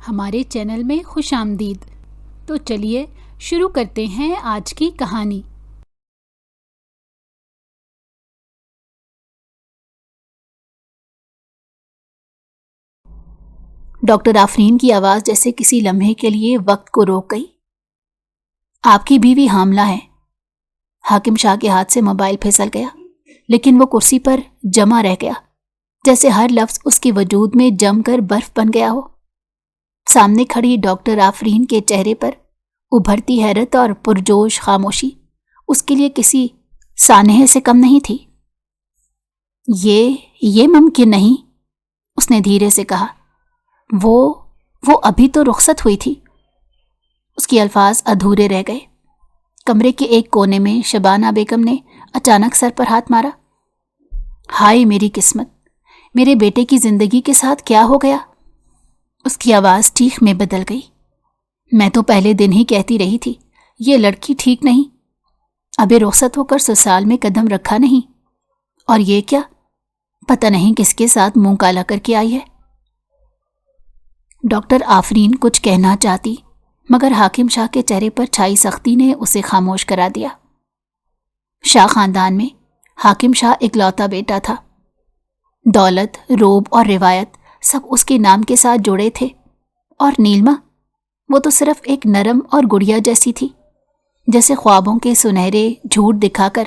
ہمارے چینل میں خوش آمدید۔ تو چلیے شروع کرتے ہیں آج کی کہانی۔ ڈاکٹر آفرین کی آواز جیسے کسی لمحے کے لیے وقت کو روک گئی۔ آپ کی بیوی حاملہ ہے۔ حاکم شاہ کے ہاتھ سے موبائل پھسل گیا، لیکن وہ کرسی پر جمع رہ گیا، جیسے ہر لفظ اس کے وجود میں جم کر برف بن گیا ہو۔ سامنے کھڑی ڈاکٹر آفرین کے چہرے پر ابھرتی حیرت اور پرجوش خاموشی اس کے لیے کسی سانحے سے کم نہیں تھی۔ یہ ممکن نہیں، اس نے دھیرے سے کہا۔ وہ ابھی تو رخصت ہوئی تھی۔ اس کے الفاظ ادھورے رہ گئے۔ کمرے کے ایک کونے میں شبانہ بیگم نے اچانک سر پر ہاتھ مارا۔ ہائے میری قسمت، میرے بیٹے کی زندگی کے ساتھ کیا ہو گیا؟ اس کی آواز چیخ میں بدل گئی۔ میں تو پہلے دن ہی کہتی رہی تھی یہ لڑکی ٹھیک نہیں، ابھی رخصت ہو کر سسرال میں قدم رکھا نہیں، اور یہ کیا، پتہ نہیں کس کے ساتھ منہ کالا کر کے آئی ہے۔ ڈاکٹر آفرین کچھ کہنا چاہتی، مگر حاکم شاہ کے چہرے پر چھائی سختی نے اسے خاموش کرا دیا۔ شاہ خاندان میں حاکم شاہ اکلوتا بیٹا تھا۔ دولت، روب اور روایت سب اس کے نام کے ساتھ جڑے تھے، اور نیلما، وہ تو صرف ایک نرم اور گڑیا جیسی تھی، جیسے خوابوں کے سنہرے جھوٹ دکھا کر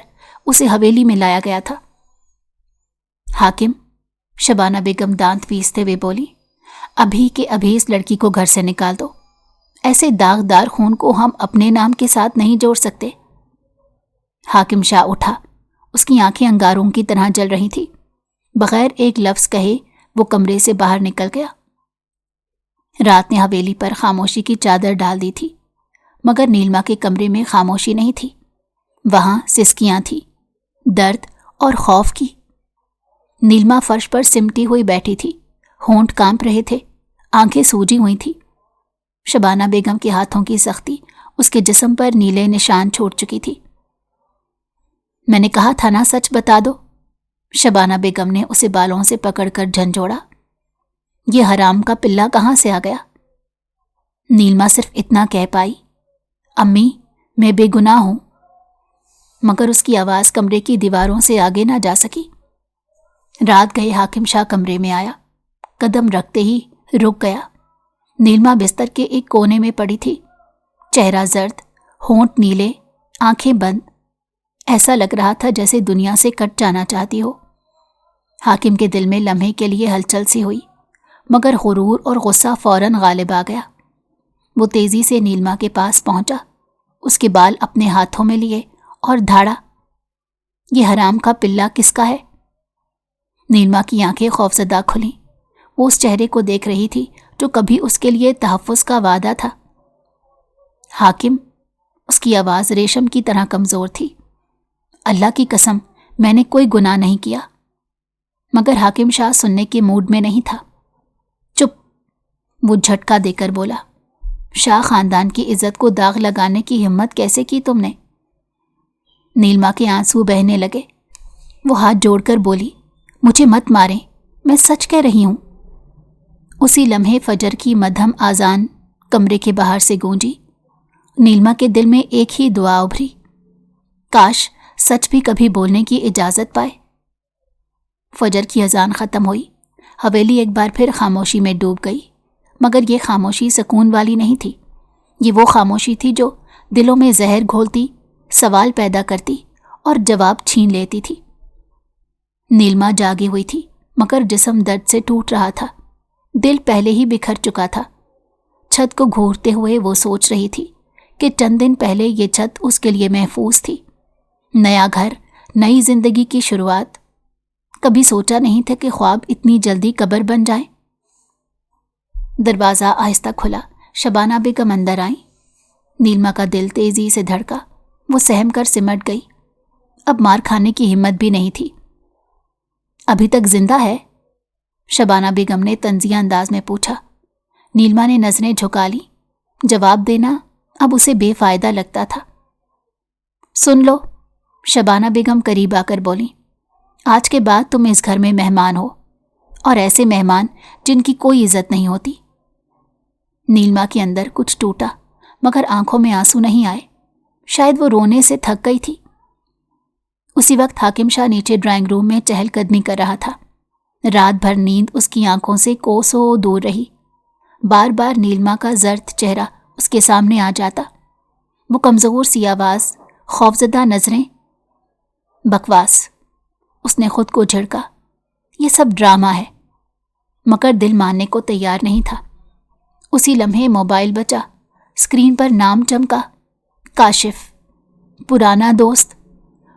اسے حویلی میں لایا گیا تھا۔ حاکم، شبانہ بیگم دانت پیستے ہوئے بولی، ابھی کے ابھی اس لڑکی کو گھر سے نکال دو۔ ایسے داغدار خون کو ہم اپنے نام کے ساتھ نہیں جوڑ سکتے۔ حاکم شاہ اٹھا، اس کی آنکھیں انگاروں کی طرح جل رہی تھی۔ بغیر ایک لفظ کہے وہ کمرے سے باہر نکل گیا۔ رات نے حویلی پر خاموشی کی چادر ڈال دی تھی، مگر نیلما کے کمرے میں خاموشی نہیں تھی، وہاں سسکیاں تھیں، درد اور خوف کی۔ نیلما فرش پر سمٹی ہوئی بیٹھی تھی، ہونٹ کانپ رہے تھے، آنکھیں سوجی ہوئی تھی۔ شبانہ بیگم کے ہاتھوں کی سختی اس کے جسم پر نیلے نشان چھوڑ چکی تھی۔ میں نے کہا تھا نا سچ بتا دو، شبانہ بیگم نے اسے بالوں سے پکڑ کر جھنجھوڑا۔ یہ حرام کا پلہ کہاں سے آ گیا؟ نیلما صرف اتنا کہہ پائی، امی میں بے گناہ ہوں، مگر اس کی آواز کمرے کی دیواروں سے آگے نہ جا سکی۔ رات گئے حاکم شاہ کمرے میں آیا، قدم رکھتے ہی رک گیا۔ نیلما بستر کے ایک کونے میں پڑی تھی، چہرہ زرد، ہونٹ نیلے، آنکھیں بند، ایسا لگ رہا تھا جیسے دنیا سے کٹ جانا چاہتی ہو۔ حاکم کے دل میں لمحے کے لیے ہلچل سی ہوئی، مگر غرور اور غصہ فوراً غالب آ گیا۔ وہ تیزی سے نیلما کے پاس پہنچا، اس کے بال اپنے ہاتھوں میں لیے اور دھاڑا، یہ حرام کا پلہ کس کا ہے؟ نیلما کی آنکھیں خوفزدہ کھلیں، وہ اس چہرے کو دیکھ رہی تھی جو کبھی اس کے لیے تحفظ کا وعدہ تھا۔ حاکم، اس کی آواز ریشم کی طرح کمزور تھی، اللہ کی قسم میں نے کوئی گناہ نہیں کیا۔ مگر حاکم شاہ سننے کے موڈ میں نہیں تھا۔ چپ، وہ جھٹکا دے کر بولا، شاہ خاندان کی عزت کو داغ لگانے کی ہمت کیسے کی تم نے؟ نیلما کے آنسو بہنے لگے، وہ ہاتھ جوڑ کر بولی، مجھے مت ماریں، میں سچ کہہ رہی ہوں۔ اسی لمحے فجر کی مدھم آذان کمرے کے باہر سے گونجی۔ نیلما کے دل میں ایک ہی دعا ابھری، کاش سچ بھی کبھی بولنے کی اجازت پائے۔ فجر کی اذان ختم ہوئی، حویلی ایک بار پھر خاموشی میں ڈوب گئی، مگر یہ خاموشی سکون والی نہیں تھی۔ یہ وہ خاموشی تھی جو دلوں میں زہر گھولتی، سوال پیدا کرتی اور جواب چھین لیتی تھی۔ نیلما جاگی ہوئی تھی، مگر جسم درد سے ٹوٹ رہا تھا، دل پہلے ہی بکھر چکا تھا۔ چھت کو گھورتے ہوئے وہ سوچ رہی تھی کہ چند دن پہلے یہ چھت اس کے لیے محفوظ تھی، نیا گھر، نئی زندگی کی شروعات۔ کبھی سوچا نہیں تھا کہ خواب اتنی جلدی قبر بن جائیں۔ دروازہ آہستہ کھلا، شبانہ بیگم اندر آئیں۔ نیلما کا دل تیزی سے دھڑکا، وہ سہم کر سمٹ گئی، اب مار کھانے کی ہمت بھی نہیں تھی۔ ابھی تک زندہ ہے؟ شبانہ بیگم نے طنزیہ انداز میں پوچھا۔ نیلما نے نظریں جھکا لی، جواب دینا اب اسے بے فائدہ لگتا تھا۔ سن لو، شبانہ بیگم قریب آ کر بولی، آج کے بعد تم اس گھر میں مہمان ہو، اور ایسے مہمان جن کی کوئی عزت نہیں ہوتی۔ نیلما کے اندر کچھ ٹوٹا مگر آنکھوں میں آنسو نہیں آئے، شاید وہ رونے سے تھک گئی تھی۔ اسی وقت حاکم شاہ نیچے ڈرائنگ روم میں چہل قدمی کر رہا تھا۔ رات بھر نیند اس کی آنکھوں سے کوسوں دور رہی۔ بار بار نیلما کا زرد چہرہ اس کے سامنے آ جاتا، وہ کمزور سی آواز، خوفزدہ نظریں۔ بکواس، اس نے خود کو جھڑکا، یہ سب ڈرامہ ہے، مگر دل ماننے کو تیار نہیں تھا۔ اسی لمحے موبائل بچا، اسکرین پر نام چمکا، کاشف، پرانا دوست،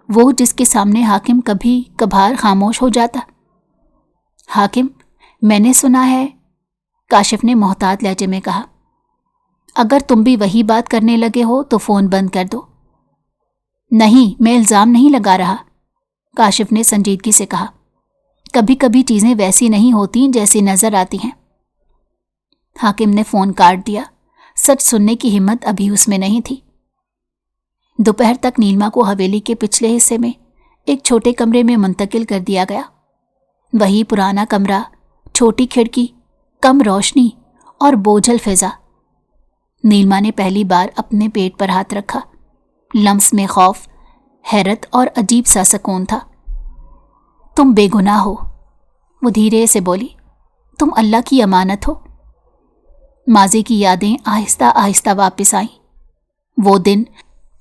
وہ جس کے سامنے حاکم کبھی کبھار خاموش ہو جاتا۔ حاکم، میں نے سنا ہے، کاشف نے محتاط لہجے میں کہا، اگر تم بھی وہی بات کرنے لگے ہو تو فون بند کر دو۔ نہیں، میں الزام نہیں لگا رہا، کاشف نے سنجیدگی سے کہا، کبھی کبھی چیزیں ویسی نہیں ہوتی جیسی نظر آتی ہیں۔ حاکم نے فون کاٹ دیا، سچ سننے کی ہمت ابھی اس میں نہیں تھی۔ دوپہر تک نیلما کو حویلی کے پچھلے حصے میں ایک چھوٹے کمرے میں منتقل کر دیا گیا۔ وہی پرانا کمرہ، چھوٹی کھڑکی، کم روشنی اور بوجھل فضا۔ نیلما نے پہلی بار اپنے پیٹ پر ہاتھ رکھا، لمس میں خوف، حیرت اور عجیب سا سکون تھا۔ تم بے گناہ ہو، وہ دھیرے سے بولی، تم اللہ کی امانت ہو۔ ماضی کی یادیں آہستہ آہستہ واپس آئیں۔ وہ دن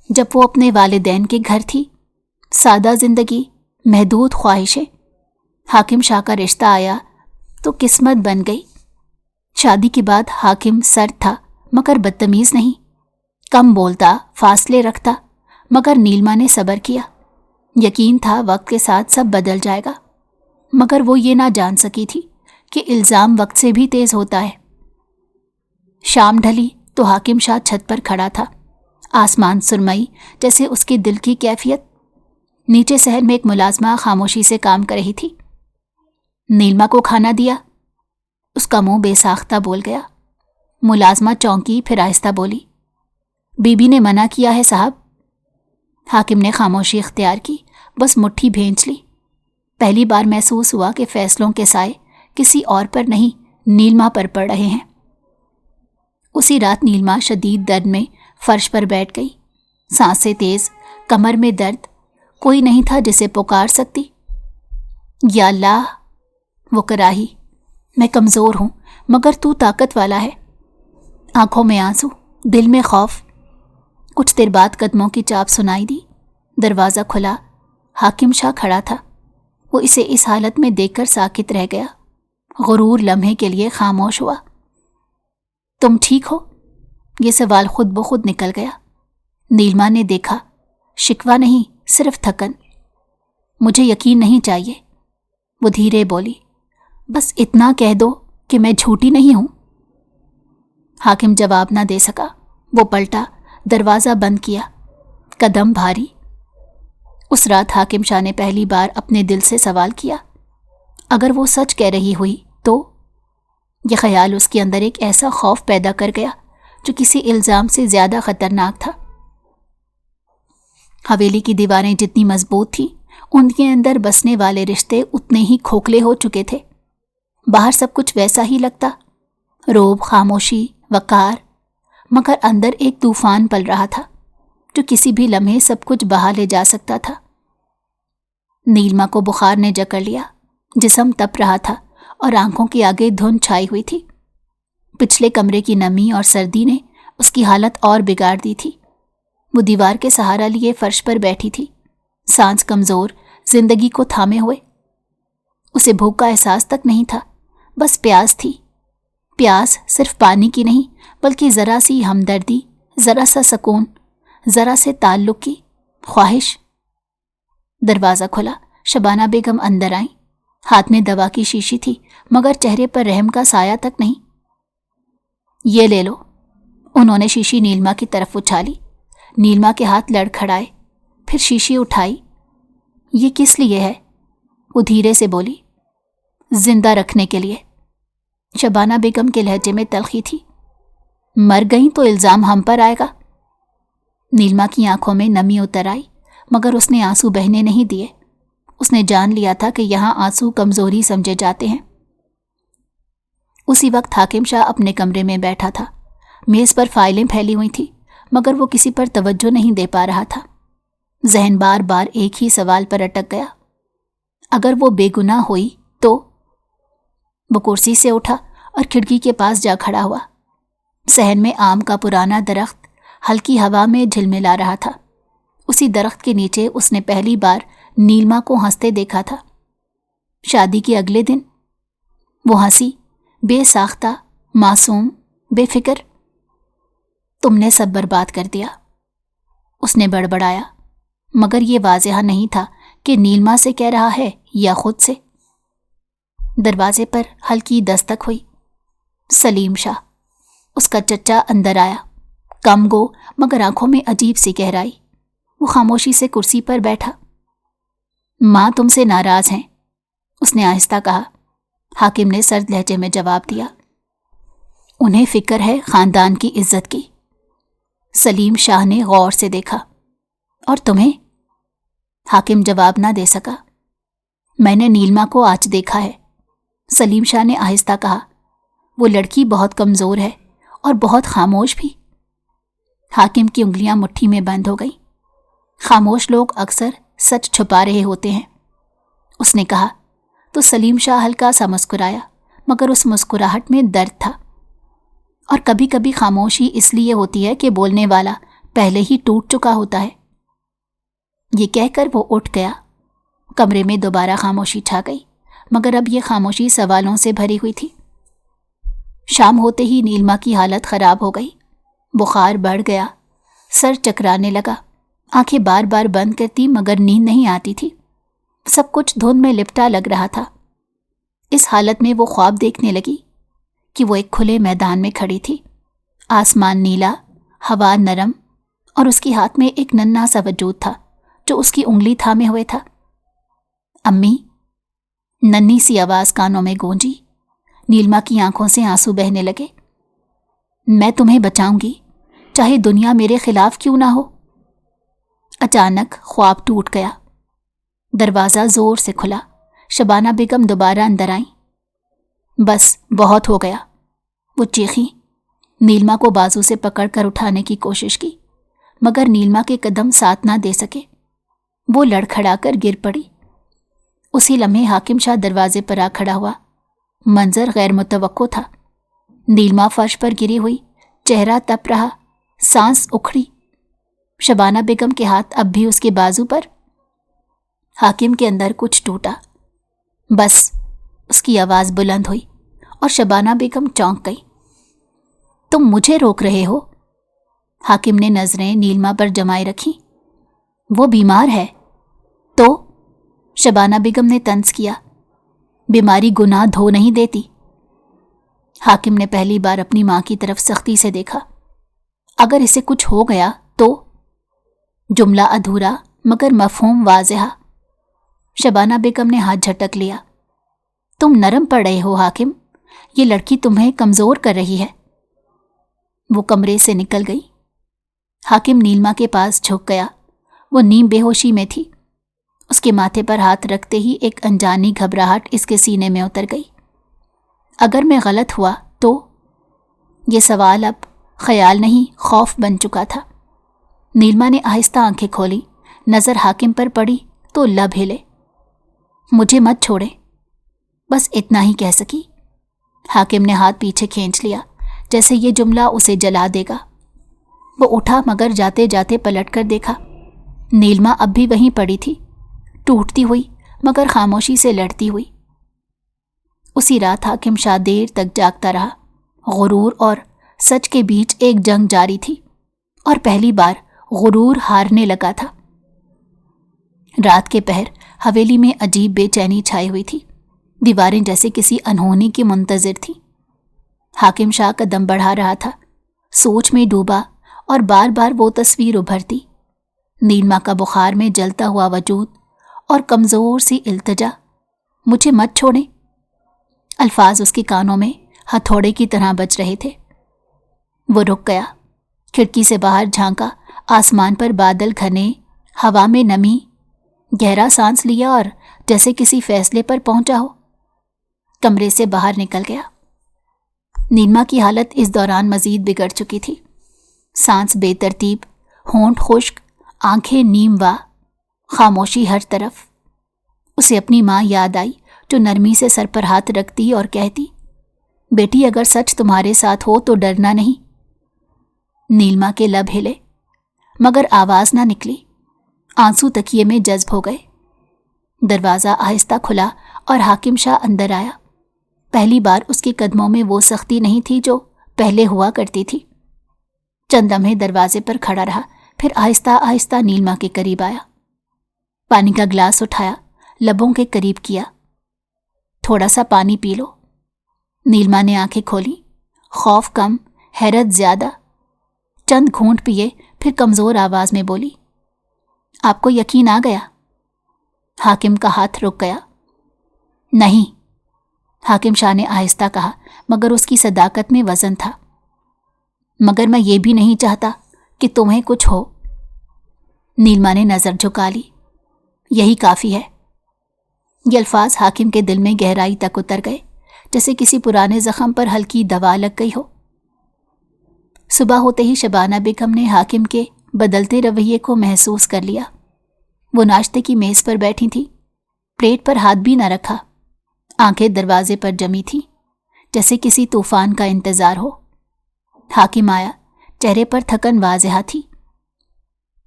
جب وہ اپنے والدین کے گھر تھی، سادہ زندگی، محدود خواہشیں۔ حاکم شاہ کا رشتہ آیا تو قسمت بن گئی۔ شادی کے بعد حاکم سرد تھا مگر بدتمیز نہیں، کم بولتا، فاصلے رکھتا، مگر نیلما نے صبر کیا۔ یقین تھا وقت کے ساتھ سب بدل جائے گا، مگر وہ یہ نہ جان سکی تھی کہ الزام وقت سے بھی تیز ہوتا ہے۔ شام ڈھلی تو حاکم شاہ چھت پر کھڑا تھا، آسمان سرمئی جیسے اس کے دل کی کیفیت۔ نیچے صحن میں ایک ملازمہ خاموشی سے کام کر رہی تھی۔ نیلما کو کھانا دیا؟ اس کا منہ بے ساختہ بول گیا۔ ملازمہ چونکی، پھر آہستہ بولی، بی بی نے منع کیا ہے صاحب۔ حاکم نے خاموشی اختیار کی، بس مٹھی بھینچ لی۔ پہلی بار محسوس ہوا کہ فیصلوں کے سائے کسی اور پر نہیں، نیلما پر پڑ رہے ہیں۔ اسی رات نیلما شدید درد میں فرش پر بیٹھ گئی، سانسیں تیز، کمر میں درد، کوئی نہیں تھا جسے پکار سکتی۔ یا اللہ، وہ کراہی، میں کمزور ہوں مگر تو طاقت والا ہے۔ آنکھوں میں آنسو، دل میں خوف۔ کچھ دیر بعد قدموں کی چاپ سنائی دی، دروازہ کھلا، حاکم شاہ کھڑا تھا۔ وہ اسے اس حالت میں دیکھ کر ساکت رہ گیا، غرور لمحے کے لیے خاموش ہوا۔ تم ٹھیک ہو؟ یہ سوال خود بخود نکل گیا۔ نیلما نے دیکھا، شکوہ نہیں، صرف تھکن۔ مجھے یقین نہیں چاہیے، وہ دھیرے بولی، بس اتنا کہہ دو کہ میں جھوٹی نہیں ہوں۔ حاکم جواب نہ دے سکا، وہ پلٹا، دروازہ بند کیا، قدم بھاری۔ اس رات حاکم شاہ نے پہلی بار اپنے دل سے سوال کیا، اگر وہ سچ کہہ رہی ہوئی تو؟ یہ خیال اس کے اندر ایک ایسا خوف پیدا کر گیا جو کسی الزام سے زیادہ خطرناک تھا۔ حویلی کی دیواریں جتنی مضبوط تھیں، ان کے اندر بسنے والے رشتے اتنے ہی کھوکھلے ہو چکے تھے۔ باہر سب کچھ ویسا ہی لگتا، روب، خاموشی، وقار، مگر اندر ایک طوفان پل رہا تھا جو کسی بھی لمحے سب کچھ بہا لے جا سکتا تھا۔ نیلما کو بخار نے جکڑ لیا، جسم تپ رہا تھا اور آنکھوں کے آگے دھند چھائی ہوئی تھی۔ پچھلے کمرے کی نمی اور سردی نے اس کی حالت اور بگاڑ دی تھی۔ وہ دیوار کے سہارا لیے فرش پر بیٹھی تھی، سانس کمزور، زندگی کو تھامے ہوئے۔ اسے بھوک کا احساس تک نہیں تھا، بس پیاس تھی۔ پیاس صرف پانی کی نہیں بلکہ ذرا سی ہمدردی، ذرا سا سکون، ذرا سے تعلق کی خواہش۔ دروازہ کھلا، شبانہ بیگم اندر آئیں۔ ہاتھ میں دوا کی شیشی تھی مگر چہرے پر رحم کا سایہ تک نہیں۔ یہ لے لو، انہوں نے شیشی نیلما کی طرف اچھالی۔ نیلما کے ہاتھ لڑکھڑائے، پھر شیشی اٹھائی۔ یہ کس لیے ہے؟ وہ دھیرے سے بولی، زندہ رکھنے کے لیے۔ شبانہ بیگم کے لہجے میں تلخی تھی۔ مر گئیں تو الزام ہم پر آئے گا۔ نیلما کی آنکھوں میں نمی اتر آئی مگر اس نے آنسو بہنے نہیں دیے۔ اس نے جان لیا تھا کہ یہاں آنسو کمزوری سمجھے جاتے ہیں۔ اسی وقت حاکم شاہ اپنے کمرے میں بیٹھا تھا، میز پر فائلیں پھیلی ہوئی تھی مگر وہ کسی پر توجہ نہیں دے پا رہا تھا۔ ذہن بار بار ایک ہی سوال پر اٹک گیا، اگر وہ بے گناہ ہوئی تو؟ وہ کرسی سے اٹھا اور کھڑکی کے پاس جا کھڑا ہوا۔ صحن میں آم کا پرانا درخت ہلکی ہوا میں جھلملا رہا تھا۔ اسی درخت کے نیچے اس نے پہلی بار نیلما کو ہنستے دیکھا تھا۔ شادی کے اگلے دن وہ ہنسی، بے ساختہ، معصوم، بے فکر۔ تم نے سب برباد کر دیا، اس نے بڑبڑایا، مگر یہ واضح نہیں تھا کہ نیلما سے کہہ رہا ہے یا خود سے۔ دروازے پر ہلکی دستک ہوئی۔ سلیم شاہ، اس کا چچا اندر آیا، کم گو مگر آنکھوں میں عجیب سی گہرائی۔ وہ خاموشی سے کرسی پر بیٹھا۔ ماں تم سے ناراض ہیں، اس نے آہستہ کہا۔ حاکم نے سرد لہجے میں جواب دیا، انہیں فکر ہے خاندان کی عزت کی۔ سلیم شاہ نے غور سے دیکھا۔ اور تمہیں؟ حاکم جواب نہ دے سکا۔ میں نے نیلما کو آج دیکھا ہے، سلیم شاہ نے آہستہ کہا۔ وہ لڑکی بہت کمزور ہے اور بہت خاموش بھی۔ حاکم کی انگلیاں مٹھی میں بند ہو گئیں۔ خاموش لوگ اکثر سچ چھپا رہے ہوتے ہیں، اس نے کہا تو سلیم شاہ ہلکا سا مسکرایا، مگر اس مسکراہٹ میں درد تھا۔ اور کبھی کبھی خاموشی اس لیے ہوتی ہے کہ بولنے والا پہلے ہی ٹوٹ چکا ہوتا ہے۔ یہ کہہ کر وہ اٹھ گیا۔ کمرے میں دوبارہ خاموشی چھا گئی، مگر اب یہ خاموشی سوالوں سے بھری ہوئی تھی۔ شام ہوتے ہی نیلما کی حالت خراب ہو گئی، بخار بڑھ گیا، سر چکرانے لگا، آنکھیں بار بار بند کرتی مگر نیند نہیں آتی تھی، سب کچھ دھند میں لپٹا لگ رہا تھا۔ اس حالت میں وہ خواب دیکھنے لگی کہ وہ ایک کھلے میدان میں کھڑی تھی، آسمان نیلا، ہوا نرم، اور اس کے ہاتھ میں ایک ننھا سا وجود تھا جو اس کی انگلی تھامے ہوئے تھا۔ امی، ننھی سی آواز کانوں میں گونجی۔ نیلما کی آنکھوں سے آنسو بہنے لگے۔ میں تمہیں بچاؤں گی، چاہے دنیا میرے خلاف کیوں نہ ہو۔ اچانک خواب ٹوٹ گیا۔ دروازہ زور سے کھلا، شبانہ بیگم دوبارہ اندر آئیں۔ بس بہت ہو گیا، وہ چیخیں۔ نیلما کو بازو سے پکڑ کر اٹھانے کی کوشش کی، مگر نیلما کے قدم ساتھ نہ دے سکے، وہ لڑکھڑا کر گر پڑی۔ اسی لمحے حاکم شاہ دروازے پر آ کھڑا ہوا۔ منظر غیر متوقع تھا۔ نیلما فرش پر گری ہوئی، چہرہ تپ رہا، سانس اکھڑی۔ شبانہ بیگم کے ہاتھ اب بھی اس کے بازو پر۔ حاکم کے اندر کچھ ٹوٹا۔ بس، اس کی آواز بلند ہوئی اور شبانہ بیگم چونک گئی۔ تم مجھے روک رہے ہو؟ حاکم نے نظریں نیلما پر جمائے رکھیں۔ وہ بیمار ہے تو؟ شبانہ بیگم نے طنز کیا۔ بیماری گناہ دھو نہیں دیتی۔ حاکم نے پہلی بار اپنی ماں کی طرف سختی سے دیکھا۔ اگر اسے کچھ ہو گیا تو؟ جملہ ادھورا مگر مفہوم واضح۔ شبانہ بیگم نے ہاتھ جھٹک لیا۔ تم نرم پڑ رہے ہو حاکم، یہ لڑکی تمہیں کمزور کر رہی ہے۔ وہ کمرے سے نکل گئی۔ حاکم نیلما کے پاس جھک گیا۔ وہ نیم بے ہوشی میں تھی۔ اس کے ماتھے پر ہاتھ رکھتے ہی ایک انجانی گھبراہٹ اس کے سینے میں اتر گئی۔ اگر میں غلط ہوا تو؟ یہ سوال اب خیال نہیں، خوف بن چکا تھا۔ نیلما نے آہستہ آنکھیں کھولی، نظر حاکم پر پڑی تو لب ہلے۔ مجھے مت چھوڑے، بس اتنا ہی کہہ سکی۔ حاکم نے ہاتھ پیچھے کھینچ لیا، جیسے یہ جملہ اسے جلا دے گا۔ وہ اٹھا مگر جاتے جاتے پلٹ کر دیکھا۔ نیلما اب بھی وہیں پڑی تھی، ٹوٹتی ہوئی مگر خاموشی سے لڑتی ہوئی۔ اسی رات حاکم شاہ دیر تک جاگتا رہا۔ غرور اور سچ کے بیچ ایک جنگ جاری تھی، اور پہلی بار غرور ہارنے لگا تھا۔ رات کے پہر حویلی میں عجیب بے چینی چھائی ہوئی تھی، دیواریں جیسے کسی انہونی کی منتظر تھیں۔ حاکم شاہ قدم بڑھا رہا تھا، سوچ میں ڈوبا، اور بار بار وہ تصویر ابھرتی، نیلما کا بخار میں جلتا ہوا وجود اور کمزور سی التجا، مجھے مت چھوڑیں۔ الفاظ اس کے کانوں میں ہتھوڑے کی طرح بج رہے تھے۔ وہ رک گیا، کھڑکی سے باہر جھانکا، آسمان پر بادل گھنے، ہوا میں نمی، گہرا سانس لیا اور جیسے کسی فیصلے پر پہنچا ہو، کمرے سے باہر نکل گیا۔ نیلما کی حالت اس دوران مزید بگڑ چکی تھی۔ سانس بے ترتیب، ہونٹ خشک، آنکھیں نیم وا، خاموشی ہر طرف۔ اسے اپنی ماں یاد آئی جو نرمی سے سر پر ہاتھ رکھتی اور کہتی، بیٹی اگر سچ تمہارے ساتھ ہو تو ڈرنا نہیں۔ نیلما کے لب ہلے مگر آواز نہ نکلی، آنسو تکیے میں جذب ہو گئے۔ دروازہ آہستہ کھلا اور حاکم شاہ اندر آیا۔ پہلی بار اس کے قدموں میں وہ سختی نہیں تھی جو پہلے ہوا کرتی تھی۔ چند لمحے دروازے پر کھڑا رہا، پھر آہستہ آہستہ نیلما کے قریب آیا۔ پانی کا گلاس اٹھایا، لبوں کے قریب کیا۔ تھوڑا سا پانی پی لو۔ نیلما نے آنکھیں کھولی، خوف کم، حیرت زیادہ۔ چند گھونٹ پیے، پھر کمزور آواز میں بولی، آپ کو یقین آ گیا؟ حاکم کا ہاتھ رک گیا۔ نہیں، حاکم شاہ نے آہستہ کہا، مگر اس کی صداقت میں وزن تھا۔ مگر میں یہ بھی نہیں چاہتا کہ تمہیں کچھ ہو۔ نیلما نے نظر جھکا لی۔ یہی کافی ہے۔ یہ الفاظ حاکم کے دل میں گہرائی تک اتر گئے، جیسے کسی پرانے زخم پر ہلکی دوا لگ گئی ہو۔ صبح ہوتے ہی شبانہ بیگم نے حاکم کے بدلتے رویے کو محسوس کر لیا۔ وہ ناشتے کی میز پر بیٹھی تھی، پلیٹ پر ہاتھ بھی نہ رکھا، آنکھیں دروازے پر جمی تھی، جیسے کسی طوفان کا انتظار ہو۔ حاکم آیا، چہرے پر تھکن واضح تھی۔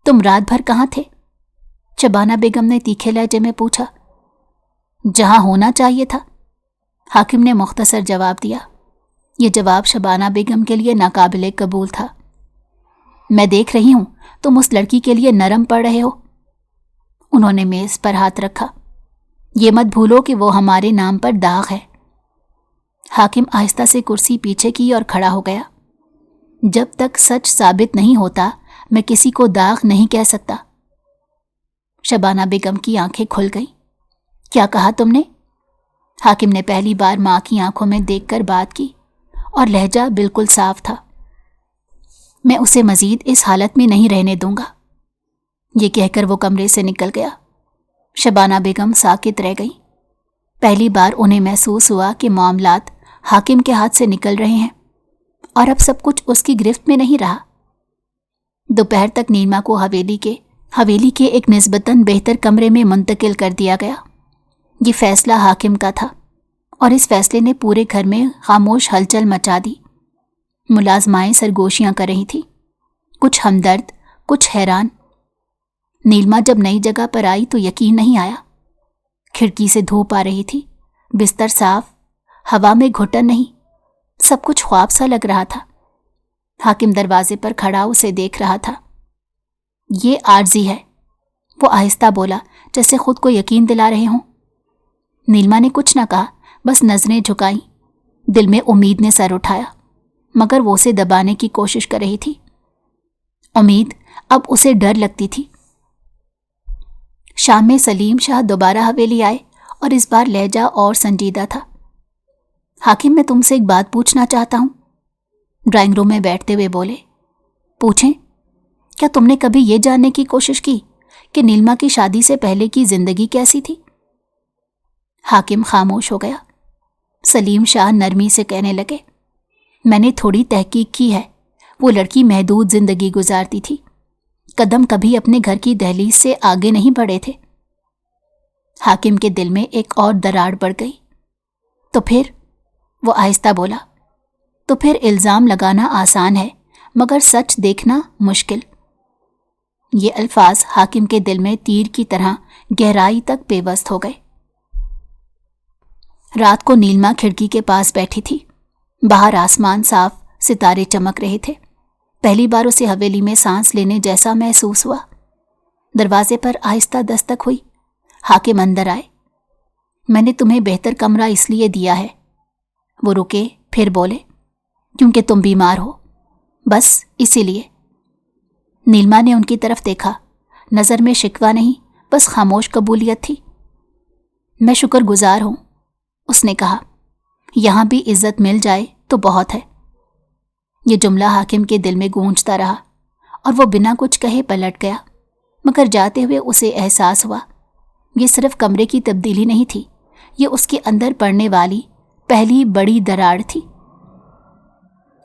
تم رات بھر کہاں تھے؟ شبانہ بیگم نے تیکھے لہجے میں پوچھا۔ جہاں ہونا چاہیے تھا، حاکم نے مختصر جواب دیا۔ یہ جواب شبانہ بیگم کے لیے ناقابل قبول تھا۔ میں دیکھ رہی ہوں تم اس لڑکی کے لیے نرم پڑ رہے ہو۔ انہوں نے میز پر ہاتھ رکھا۔ یہ مت بھولو کہ وہ ہمارے نام پر داغ ہے۔ حاکم آہستہ سے کرسی پیچھے کی اور کھڑا ہو گیا۔ جب تک سچ ثابت نہیں ہوتا میں کسی کو داغ نہیں کہہ سکتا۔ شبانہ بیگم کی آنکھیں کھل گئیں۔ کیا کہا تم نے؟ حاکم نے پہلی بار ماں کی آنکھوں میں دیکھ کر بات کی اور لہجہ بالکل صاف تھا۔ میں اسے مزید اس حالت میں نہیں رہنے دوں گا۔ یہ کہہ کر وہ کمرے سے نکل گیا۔ شبانہ بیگم ساکت رہ گئی۔ پہلی بار انہیں محسوس ہوا کہ معاملات حاکم کے ہاتھ سے نکل رہے ہیں اور اب سب کچھ اس کی گرفت میں نہیں رہا۔ دوپہر تک نیلما کو حویلی کے ایک نسبتاً بہتر کمرے میں منتقل کر دیا گیا۔ یہ فیصلہ حاکم کا تھا اور اس فیصلے نے پورے گھر میں خاموش ہلچل مچا دی۔ ملازمائیں سرگوشیاں کر رہی تھیں، کچھ ہمدرد، کچھ حیران۔ نیلما جب نئی جگہ پر آئی تو یقین نہیں آیا۔ کھڑکی سے دھوپ آ رہی تھی، بستر صاف، ہوا میں گھٹن نہیں، سب کچھ خواب سا لگ رہا تھا۔ حاکم دروازے پر کھڑا اسے دیکھ رہا تھا۔ یہ عارضی ہے، وہ آہستہ بولا، جیسے خود کو یقین دلا رہے ہوں۔ نیلما نے کچھ نہ کہا، بس نظریں جھکائیں۔ دل میں امید نے سر اٹھایا، مگر وہ اسے دبانے کی کوشش کر رہی تھی۔ امید اب اسے ڈر لگتی تھی۔ شام میں سلیم شاہ دوبارہ حویلی آئے اور اس بار لہجہ اور سنجیدہ تھا۔ حاکم میں تم سے ایک بات پوچھنا چاہتا ہوں، ڈرائنگ روم میں بیٹھتے ہوئے بولے۔ پوچھیں۔ کیا تم نے کبھی یہ جاننے کی کوشش کی کہ نیلما کی شادی سے پہلے کی زندگی کیسی تھی؟ حاکم خاموش ہو گیا۔ سلیم شاہ نرمی سے کہنے لگے، میں نے تھوڑی تحقیق کی ہے۔ وہ لڑکی محدود زندگی گزارتی تھی، قدم کبھی اپنے گھر کی دہلیز سے آگے نہیں بڑھے تھے۔ حاکم کے دل میں ایک اور دراڑ پڑ گئی۔ تو پھر، وہ آہستہ بولا، تو پھر الزام لگانا آسان ہے مگر سچ دیکھنا مشکل۔ یہ الفاظ حاکم کے دل میں تیر کی طرح گہرائی تک پیوست ہو گئے۔ رات کو نیلما کھڑکی کے پاس بیٹھی تھی۔ باہر آسمان صاف، ستارے چمک رہے تھے۔ پہلی بار اسے حویلی میں سانس لینے جیسا محسوس ہوا۔ دروازے پر آہستہ دستک ہوئی۔ حاکم اندر آئے۔ میں نے تمہیں بہتر کمرہ اس لیے دیا ہے۔ وہ رکے، پھر بولے، کیونکہ تم بیمار ہو، بس اسی لیے۔ نیلما نے ان کی طرف دیکھا، نظر میں شکوہ نہیں، بس خاموش قبولیت تھی۔ میں شکر گزار ہوں، اس نے کہا، یہاں بھی عزت مل جائے تو بہت ہے۔ یہ جملہ حاکم کے دل میں گونجتا رہا اور وہ بنا کچھ کہے پلٹ گیا، مگر جاتے ہوئے اسے احساس ہوا یہ صرف کمرے کی تبدیلی نہیں تھی، یہ اس کے اندر پڑنے والی پہلی بڑی دراڑ تھی۔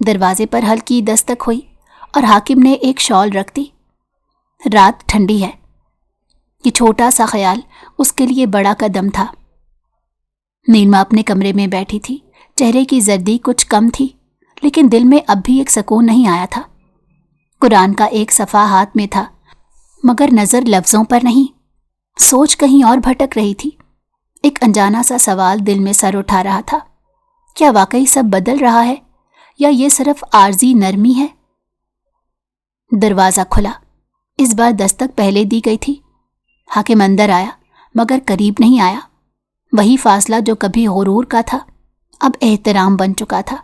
دروازے پر ہلکی دستک ہوئی اور حاکم نے ایک شال رکھ دی۔ رات ٹھنڈی ہے۔ یہ چھوٹا سا خیال اس کے لیے بڑا قدم تھا۔ نیلما اپنے کمرے میں بیٹھی تھی۔ چہرے کی زردی کچھ کم تھی، لیکن دل میں اب بھی ایک سکون نہیں آیا تھا۔ قرآن کا ایک صفحہ ہاتھ میں تھا، مگر نظر لفظوں پر نہیں، سوچ کہیں اور بھٹک رہی تھی۔ ایک انجانا سا سوال دل میں سر اٹھا رہا تھا، کیا واقعی سب بدل رہا ہے یا یہ صرف عارضی نرمی ہے؟ دروازہ کھلا۔ اس بار دستک پہلے دی گئی تھی۔ حاکم اندر آیا، مگر قریب نہیں آیا۔ وہی فاصلہ جو کبھی غرور کا تھا اب احترام بن چکا تھا۔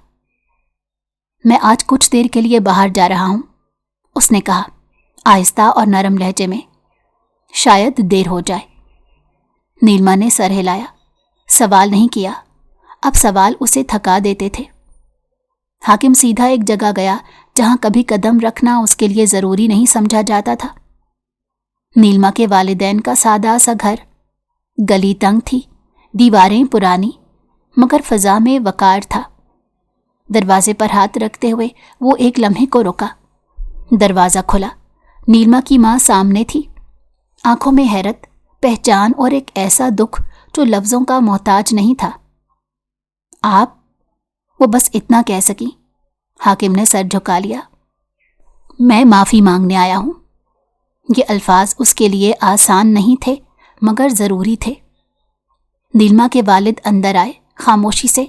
میں آج کچھ دیر کے لیے باہر جا رہا ہوں، اس نے کہا آہستہ اور نرم لہجے میں، شاید دیر ہو جائے۔ نیلما نے سر ہلایا، سوال نہیں کیا۔ اب سوال اسے تھکا دیتے تھے۔ حاکم سیدھا ایک جگہ گیا جہاں کبھی قدم رکھنا اس کے لیے ضروری نہیں سمجھا جاتا تھا۔ نیلما کے والدین کا سادہ سا گھر، گلی تنگ تھی، دیواریں پرانی، مگر فضا میں وقار تھا۔ دروازے پر ہاتھ رکھتے ہوئے وہ ایک لمحے کو رکا۔ دروازہ کھلا۔ نیلما کی ماں سامنے تھی، آنکھوں میں حیرت، پہچان اور ایک ایسا دکھ جو لفظوں کا محتاج نہیں تھا۔ آپ؟ وہ بس اتنا کہہ سکی۔ حاکم نے سر جھکا لیا۔ میں معافی مانگنے آیا ہوں۔ یہ الفاظ اس کے لیے آسان نہیں تھے، مگر ضروری تھے۔ نیلما کے والد اندر آئے، خاموشی سے۔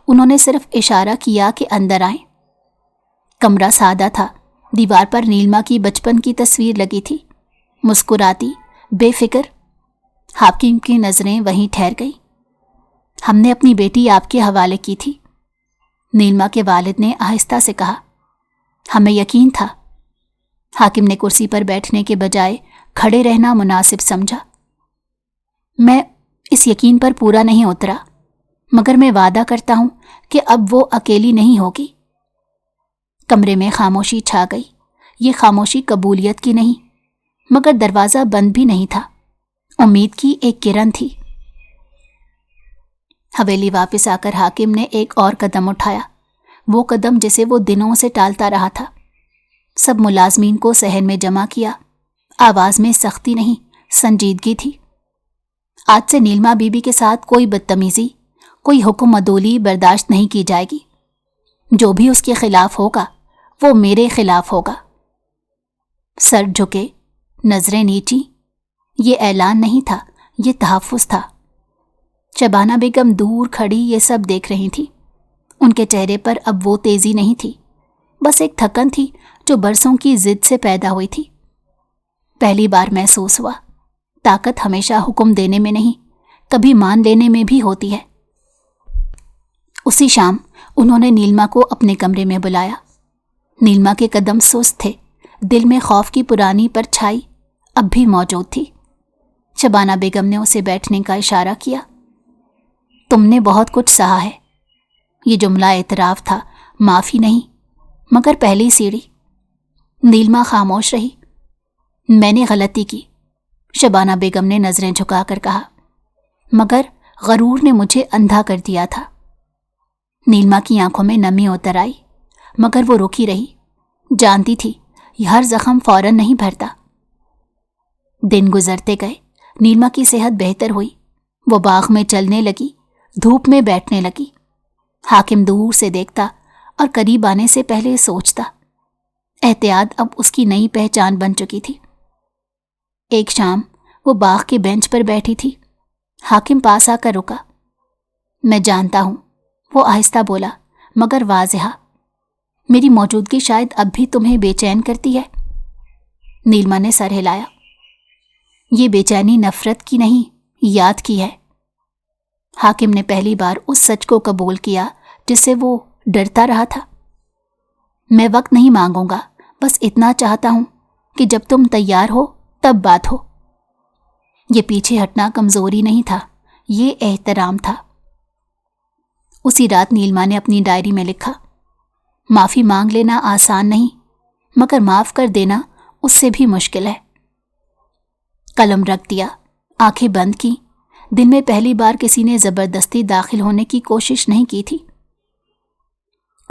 انہوں نے صرف اشارہ کیا کہ اندر آئیں۔ کمرہ سادہ تھا، دیوار پر نیلما کی بچپن کی تصویر لگی تھی، مسکراتی، بے فکر۔ حاکم کی نظریں وہیں ٹھہر گئیں۔ ہم نے اپنی بیٹی آپ کے حوالے کی تھی، نیلما کے والد نے آہستہ سے کہا۔ ہمیں یقین تھا۔ حاکم نے کرسی پر بیٹھنے کے بجائے کھڑے رہنا مناسب سمجھا۔ میں اس یقین پر پورا نہیں اترا، مگر میں وعدہ کرتا ہوں کہ اب وہ اکیلی نہیں ہوگی۔ کمرے میں خاموشی چھا گئی۔ یہ خاموشی قبولیت کی نہیں، مگر دروازہ بند بھی نہیں تھا، امید کی ایک کرن تھی۔ حویلی واپس آ کر حاکم نے ایک اور قدم اٹھایا، وہ قدم جسے وہ دنوں سے ٹالتا رہا تھا۔ سب ملازمین کو صحن میں جمع کیا۔ آواز میں سختی نہیں، سنجیدگی تھی۔ آج سے نیلما بی بی کے ساتھ کوئی بدتمیزی، کوئی حکم عدولی برداشت نہیں کی جائے گی۔ جو بھی اس کے خلاف ہوگا وہ میرے خلاف ہوگا۔ سر جھکے، نظریں نیچی۔ یہ اعلان نہیں تھا، یہ تحفظ تھا۔ شبانہ بیگم دور کھڑی یہ سب دیکھ رہی تھی۔ ان کے چہرے پر اب وہ تیزی نہیں تھی، بس ایک تھکن تھی جو برسوں کی ضد سے پیدا ہوئی تھی۔ پہلی بار محسوس ہوا، طاقت ہمیشہ حکم دینے میں نہیں، کبھی مان لینے میں بھی ہوتی ہے۔ اسی شام انہوں نے نیلما کو اپنے کمرے میں بلایا۔ نیلما کے قدم سست تھے، دل میں خوف کی پرانی پرچھائی اب بھی موجود تھی۔ شبانہ بیگم نے اسے بیٹھنے کا اشارہ کیا۔ تم نے بہت کچھ سہا ہے۔ یہ جملہ اعتراف تھا، معافی نہیں، مگر پہلی سیڑھی۔ نیلما خاموش رہی۔ میں نے غلطی کی، شبانہ بیگم نے نظریں جھکا کر کہا، مگر غرور نے مجھے اندھا کر دیا تھا۔ نیلما کی آنکھوں میں نمی اتر آئی، مگر وہ رکی رہی، جانتی تھی یہ ہر زخم فوراً نہیں بھرتا۔ دن گزرتے گئے، نیلما کی صحت بہتر ہوئی، وہ باغ میں چلنے لگی، دھوپ میں بیٹھنے لگی۔ حاکم دور سے دیکھتا اور قریب آنے سے پہلے سوچتا۔ احتیاط اب اس کی نئی پہچان بن چکی تھی۔ ایک شام وہ باغ کے بینچ پر بیٹھی تھی۔ حاکم پاس آ کر رکا۔ میں جانتا ہوں، وہ آہستہ بولا، مگر واضح، میری موجودگی شاید اب بھی تمہیں بے چین کرتی ہے۔ نیلما نے سر ہلایا۔ یہ بے چینی نفرت کی نہیں، یاد کی ہے۔ حاکم نے پہلی بار اس سچ کو قبول کیا جس سے وہ ڈرتا رہا تھا۔ میں وقت نہیں مانگوں گا، بس اتنا چاہتا ہوں کہ جب تم تیار ہو تب بات ہو۔ یہ پیچھے ہٹنا کمزوری نہیں تھا، یہ احترام تھا۔ اسی رات نیلما نے اپنی ڈائری میں لکھا، معافی مانگ لینا آسان نہیں، مگر معاف کر دینا اس سے بھی مشکل ہے۔ قلم رکھ دیا، آنکھیں بند کی۔ دن میں پہلی بار کسی نے زبردستی داخل ہونے کی کوشش نہیں کی تھی۔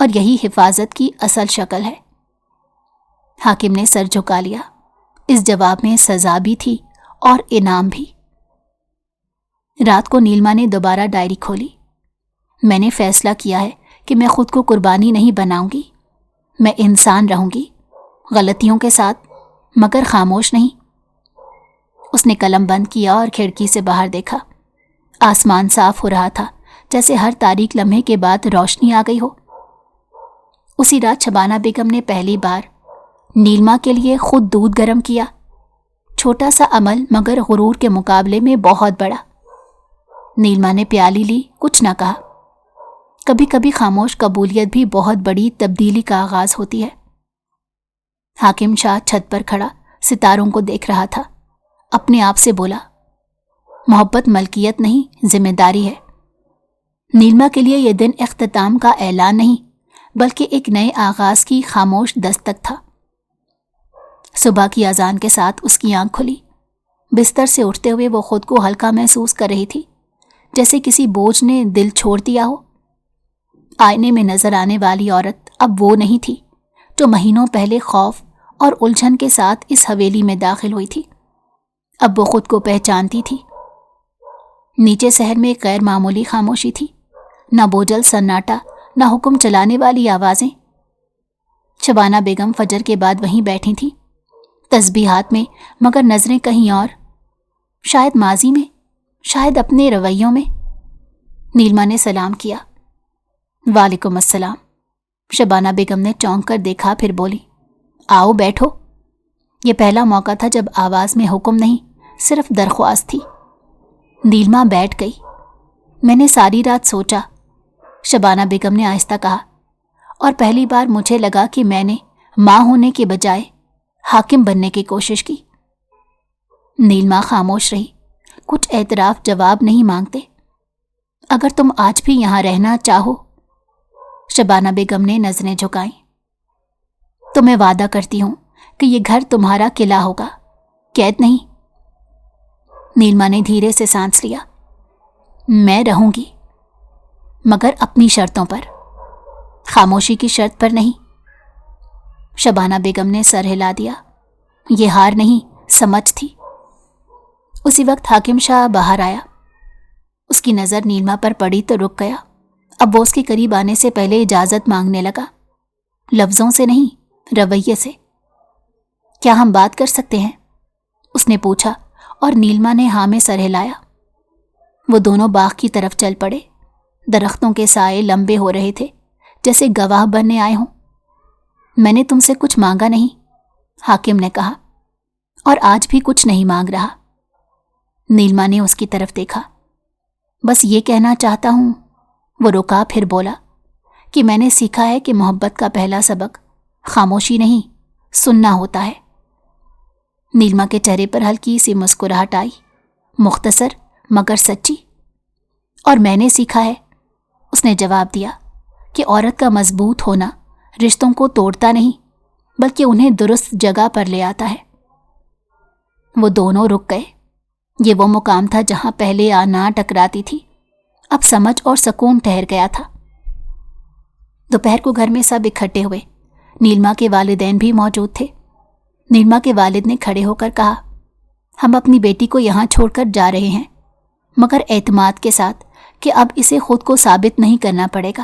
اور یہی حفاظت کی اصل شکل ہے۔ حاکم نے سر جھکا لیا۔ اس جواب میں سزا بھی تھی اور انعام بھی۔ رات کو نیلما نے دوبارہ ڈائری کھولی۔ میں نے فیصلہ کیا ہے کہ میں خود کو قربانی نہیں بناؤں گی۔ میں انسان رہوں گی، غلطیوں کے ساتھ، مگر خاموش نہیں۔ اس نے قلم بند کیا اور کھڑکی سے باہر دیکھا۔ آسمان صاف ہو رہا تھا، جیسے ہر تاریک لمحے کے بعد روشنی آ گئی ہو۔ اسی رات شبانہ بیگم نے پہلی بار نیلما کے لیے خود دودھ گرم کیا۔ چھوٹا سا عمل مگر غرور کے مقابلے میں بہت بڑا۔ نیلما نے پیالی لی، کچھ نہ کہا۔ کبھی کبھی خاموش قبولیت بھی بہت بڑی تبدیلی کا آغاز ہوتی ہے۔ حاکم شاہ چھت پر کھڑا ستاروں کو دیکھ رہا تھا۔ اپنے آپ سے بولا، محبت ملکیت نہیں، ذمہ داری ہے۔ نیلما کے لیے یہ دن اختتام کا اعلان نہیں، بلکہ ایک نئے آغاز کی خاموش دستک تھا۔ صبح کی اذان کے ساتھ اس کی آنکھ کھلی۔ بستر سے اٹھتے ہوئے وہ خود کو ہلکا محسوس کر رہی تھی، جیسے کسی بوجھ نے دل چھوڑ دیا ہو۔ آئینے میں نظر آنے والی عورت اب وہ نہیں تھی جو مہینوں پہلے خوف اور الجھن کے ساتھ اس حویلی میں داخل ہوئی تھی۔ اب وہ خود کو پہچانتی تھی۔ نیچے شہر میں ایک غیر معمولی خاموشی تھی، نہ بوجھل سناٹا، نہ حکم چلانے والی آوازیں۔ شبانہ بیگم فجر کے بعد وہیں بیٹھی تھی، تسبیحات میں، مگر نظریں کہیں اور، شاید ماضی میں، شاید اپنے رویوں میں۔ نیلما نے سلام کیا۔ وعلیکم السلام۔ شبانہ بیگم نے چونک کر دیکھا، پھر بولی، آؤ بیٹھو۔ یہ پہلا موقع تھا جب آواز میں حکم نہیں، صرف درخواست تھی۔ نیلما بیٹھ گئی۔ میں نے ساری رات سوچا، شبانہ بیگم نے آہستہ کہا، اور پہلی بار مجھے لگا کہ میں نے ماں ہونے کے بجائے حاکم بننے کی کوشش کی۔ نیلما خاموش رہی، کچھ اعتراف جواب نہیں مانگتے۔ اگر تم آج بھی یہاں رہنا چاہو، شبانہ بیگم نے نظریں جھکائیں، تو میں وعدہ کرتی ہوں کہ یہ گھر تمہارا قلعہ ہوگا، قید نہیں۔ نیلما نے دھیرے سے سانس لیا۔ میں رہوں گی، مگر اپنی شرطوں پر، خاموشی کی شرط پر نہیں۔ شبانہ بیگم نے سر ہلا دیا۔ یہ ہار نہیں، سمجھ تھی۔ اسی وقت حاکم شاہ باہر آیا۔ اس کی نظر نیلما پر پڑی تو رک گیا۔ اب وہ اس کے قریب آنے سے پہلے اجازت مانگنے لگا، لفظوں سے نہیں، رویے سے۔ کیا ہم بات کر سکتے ہیں؟ اس نے پوچھا، اور نیلما نے ہاں میں سر ہلایا۔ وہ دونوں باغ کی طرف چل پڑے۔ درختوں کے سائے لمبے ہو رہے تھے، جیسے گواہ بننے آئے ہوں۔ میں نے تم سے کچھ مانگا نہیں، حاکم نے کہا، اور آج بھی کچھ نہیں مانگ رہا۔ نیلما نے اس کی طرف دیکھا۔ بس یہ کہنا چاہتا ہوں، وہ رکا، پھر بولا، کہ میں نے سیکھا ہے کہ محبت کا پہلا سبق خاموشی نہیں، سننا ہوتا ہے۔ نیلما کے چہرے پر ہلکی سی مسکراہٹ آئی، مختصر مگر سچی۔ اور میں نے سیکھا ہے، اس نے جواب دیا، کہ عورت کا مضبوط ہونا رشتوں کو توڑتا نہیں، بلکہ انہیں درست جگہ پر لے آتا ہے۔ وہ دونوں رک گئے۔ یہ وہ مقام تھا جہاں پہلے آنا ٹکراتی تھی، اب سمجھ اور سکون ٹھہر گیا تھا۔ دوپہر کو گھر میں سب اکٹھے ہوئے۔ نیلما کے والدین بھی موجود تھے۔ نیلما کے والد نے کھڑے ہو کر کہا، ہم اپنی بیٹی کو یہاں چھوڑ کر جا رہے ہیں، مگر اعتماد کے ساتھ کہ اب اسے خود کو ثابت نہیں کرنا پڑے گا۔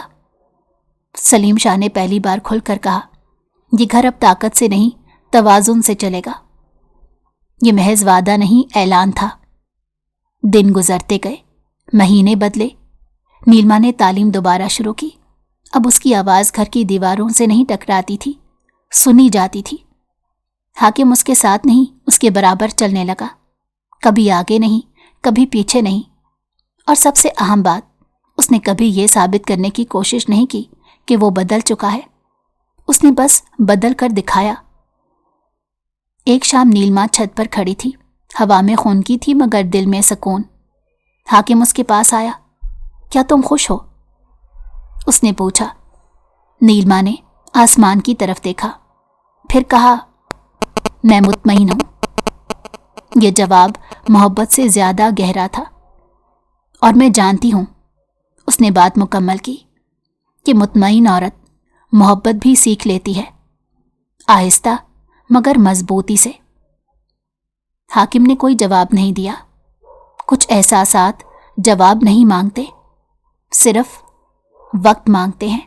سلیم شاہ نے پہلی بار کھل کر کہا، یہ گھر اب طاقت سے نہیں، توازن سے چلے گا۔ یہ محض وعدہ نہیں، اعلان تھا۔ دن گزرتے گئے، مہینے بدلے۔ نیلما نے تعلیم دوبارہ شروع کی۔ اب اس کی آواز گھر کی دیواروں سے نہیں ٹکراتی تھی، سنی جاتی تھی۔ حاکم اس کے ساتھ نہیں، اس کے برابر چلنے لگا، کبھی آگے نہیں، کبھی پیچھے نہیں۔ اور سب سے اہم بات، اس نے کبھی یہ ثابت کرنے کی کوشش نہیں کی کہ وہ بدل چکا ہے۔ اس نے بس بدل کر دکھایا۔ ایک شام نیلما چھت پر کھڑی تھی، ہوا میں خونکی تھی مگر دل میں سکون۔ حاکم اس کے پاس آیا۔ کیا تم خوش ہو؟ اس نے پوچھا۔ نیلما نے آسمان کی طرف دیکھا، پھر کہا، میں مطمئن ہوں۔ یہ جواب محبت سے زیادہ گہرا تھا۔ اور میں جانتی ہوں، اس نے بات مکمل کی، کہ مطمئن عورت محبت بھی سیکھ لیتی ہے، آہستہ مگر مضبوطی سے۔ حاکم نے کوئی جواب نہیں دیا۔ کچھ احساسات جواب نہیں مانگتے، صرف وقت مانگتے ہیں۔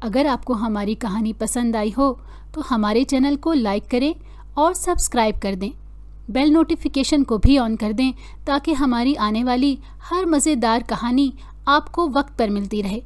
اگر آپ کو ہماری کہانی پسند آئی ہو تو ہمارے چینل کو لائک کریں اور سبسکرائب کر دیں۔ بیل نوٹیفیکیشن کو بھی آن کر دیں تاکہ ہماری آنے والی ہر مزیدار کہانی آپ کو وقت پر ملتی رہے۔